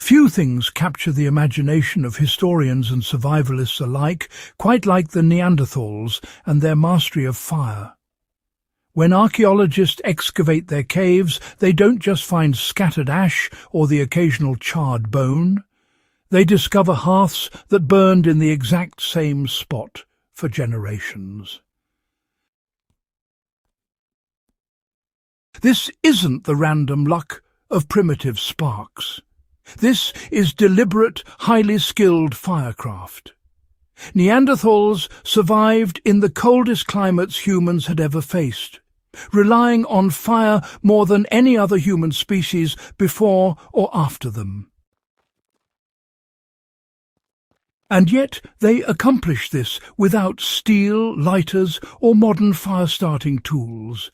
Few things capture the imagination of historians and survivalists alike, quite like the Neanderthals and their mastery of fire. When archaeologists excavate their caves, they don't just find scattered ash or the occasional charred bone. They discover hearths that burned in the exact same spot for generations. This isn't the random luck of primitive sparks. This is deliberate, highly skilled firecraft. Neanderthals survived in the coldest climates humans had ever faced, relying on fire more than any other human species before or after them. And yet they accomplished this without steel, lighters, or modern fire-starting tools.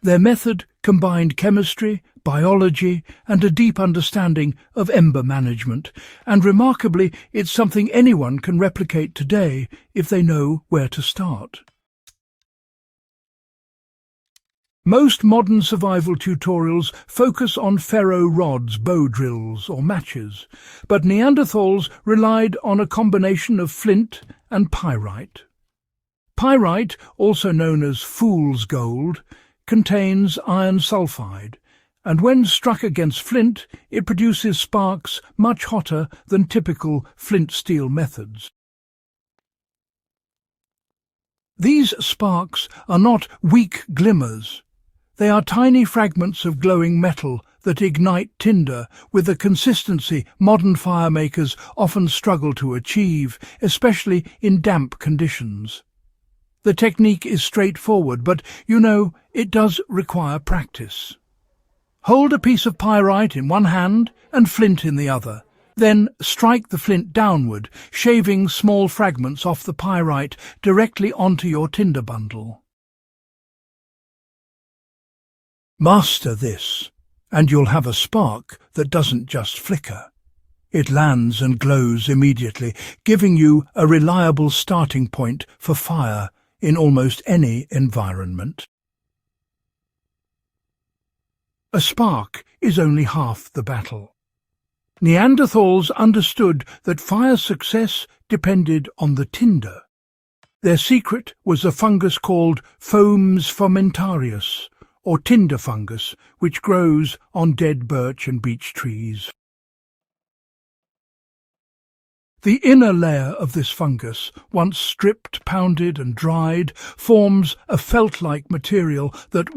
Their method combined chemistry, biology, and a deep understanding of ember management, and remarkably, it's something anyone can replicate today if they know where to start. Most modern survival tutorials focus on ferro rods, bow drills, or matches, but Neanderthals relied on a combination of flint and pyrite. Pyrite, also known as fool's gold, contains iron sulfide, and when struck against flint, it produces sparks much hotter than typical flint steel methods. These sparks are not weak glimmers. They are tiny fragments of glowing metal that ignite tinder with a consistency modern firemakers often struggle to achieve, especially in damp conditions. The technique is straightforward, but, it does require practice. Hold a piece of pyrite in one hand and flint in the other. Then strike the flint downward, shaving small fragments off the pyrite directly onto your tinder bundle. Master this, and you'll have a spark that doesn't just flicker. It lands and glows immediately, giving you a reliable starting point for fire in almost any environment. A spark is only half the battle. Neanderthals understood that fire success depended on the tinder. Their secret was a fungus called Fomes fomentarius, or tinder fungus, which grows on dead birch and beech trees. The inner layer of this fungus, once stripped, pounded and dried, forms a felt-like material that,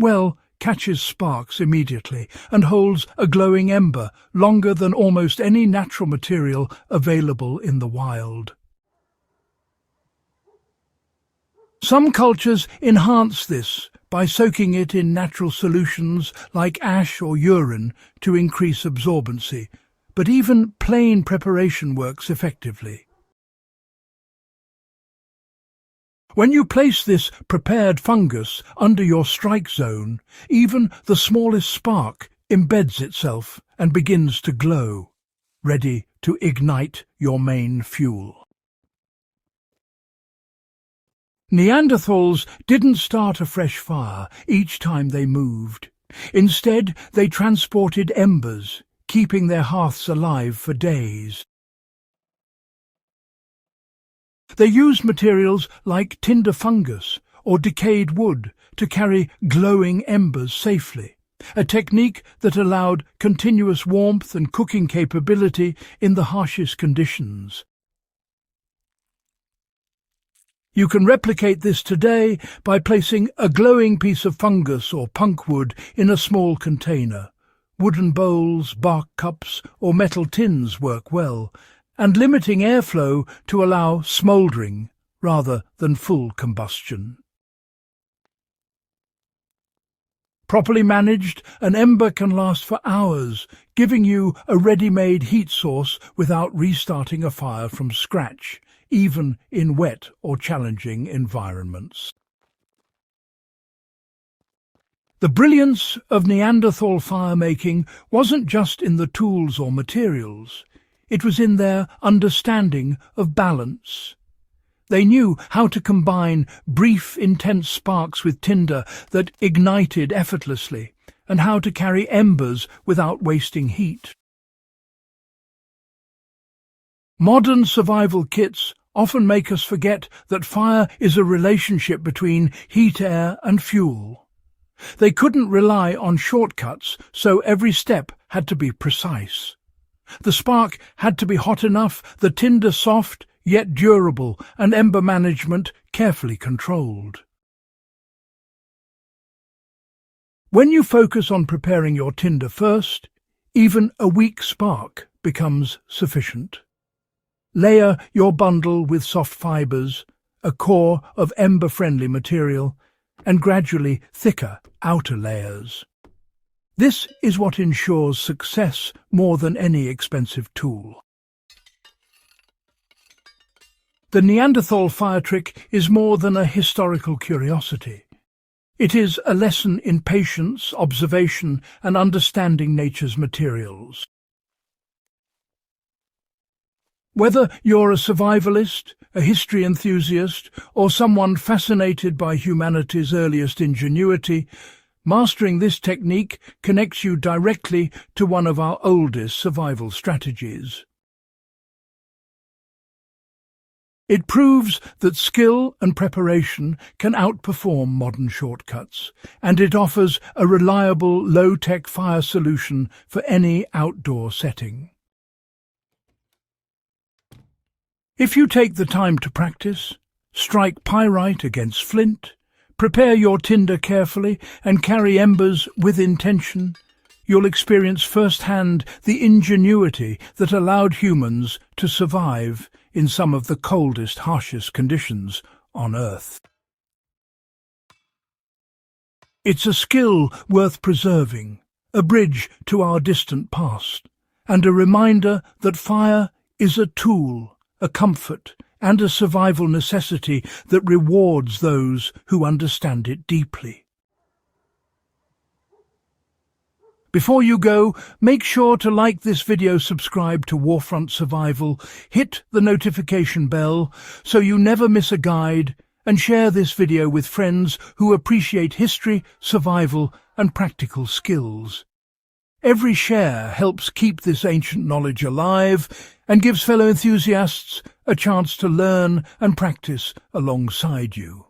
catches sparks immediately and holds a glowing ember longer than almost any natural material available in the wild. Some cultures enhance this by soaking it in natural solutions like ash or urine to increase absorbency, but even plain preparation works effectively. When you place this prepared fungus under your strike zone, even the smallest spark embeds itself and begins to glow, ready to ignite your main fuel. Neanderthals didn't start a fresh fire each time they moved. Instead, they transported embers, keeping their hearths alive for days. They used materials like tinder fungus or decayed wood to carry glowing embers safely, a technique that allowed continuous warmth and cooking capability in the harshest conditions. You can replicate this today by placing a glowing piece of fungus or punk wood in a small container. Wooden bowls, bark cups, or metal tins work well, and limiting airflow to allow smouldering rather than full combustion. Properly managed, an ember can last for hours, giving you a ready-made heat source without restarting a fire from scratch, even in wet or challenging environments. The brilliance of Neanderthal firemaking wasn't just in the tools or materials. It was in their understanding of balance. They knew how to combine brief, intense sparks with tinder that ignited effortlessly, and how to carry embers without wasting heat. Modern survival kits often make us forget that fire is a relationship between heat, air and fuel. They couldn't rely on shortcuts, so every step had to be precise. The spark had to be hot enough, the tinder soft yet durable, and ember management carefully controlled. When you focus on preparing your tinder first, even a weak spark becomes sufficient. Layer your bundle with soft fibres, a core of ember-friendly material, and gradually thicker outer layers. This is what ensures success more than any expensive tool. The Neanderthal fire trick is more than a historical curiosity. It is a lesson in patience, observation, and understanding nature's materials. Whether you're a survivalist, a history enthusiast, or someone fascinated by humanity's earliest ingenuity, mastering this technique connects you directly to one of our oldest survival strategies. It proves that skill and preparation can outperform modern shortcuts, and it offers a reliable, low-tech fire solution for any outdoor setting. If you take the time to practice, strike pyrite against flint, prepare your tinder carefully, and carry embers with intention, you'll experience firsthand the ingenuity that allowed humans to survive in some of the coldest, harshest conditions on Earth. It's a skill worth preserving, a bridge to our distant past, and a reminder that fire is a tool, a comfort, and a survival necessity that rewards those who understand it deeply. Before you go, make sure to like this video, subscribe to Warfront Survival, hit the notification bell so you never miss a guide, and share this video with friends who appreciate history, survival, and practical skills. Every share helps keep this ancient knowledge alive and gives fellow enthusiasts a chance to learn and practice alongside you.